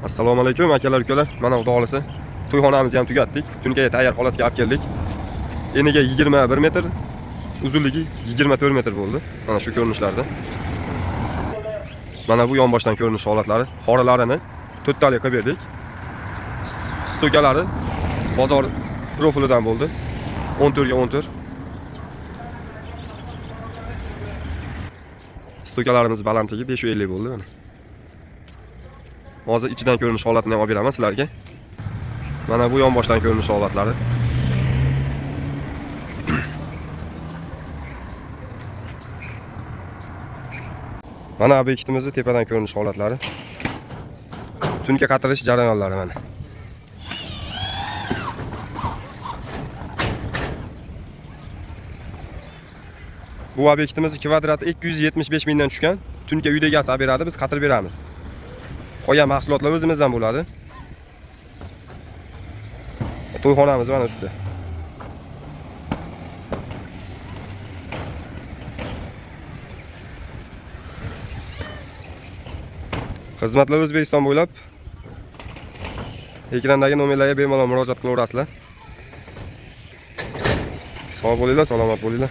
Assalomu alaykum akalar, ukalar. Mana xudo xolasa to'yxonamizni ham tugatdik. Tunga tayyor holatga olib keldik. Eniga 21 metr, uzunligi 24 metr bo'ldi. Mana shu ko'rinishlarda. Mana bu yonboshdan ko'rinish holatlari. Qoralarini 4 tali qilib berdik. Stokalari bozor profilidan bo'ldi. 14 ga 14. Stokalarimiz balandligi 550 bo'ldi mana. Hozir ichidan ko'rinish holatini ham olib beraman sizlarga. Mana bu yonboshdan ko'rinish holatlari. Mana obyektimizni tepadan ko'rinish holatlari. Tunga qatirish jarayonlari mana. Bu obyektimiz kvadrati 275 mingdan tushgan. Tunga uyda egasi olib beradi, biz qatirib beramiz. Qolgan mahsulotlar o'zimizdan bo'ladi. To'yxonamiz mana ustida. Xizmatlar O'zbekiston bo'ylab ekrandagi nomerlarga bemalol murojaat qilaverasizlar. Sog' bo'linglar, salomat bo'linglar.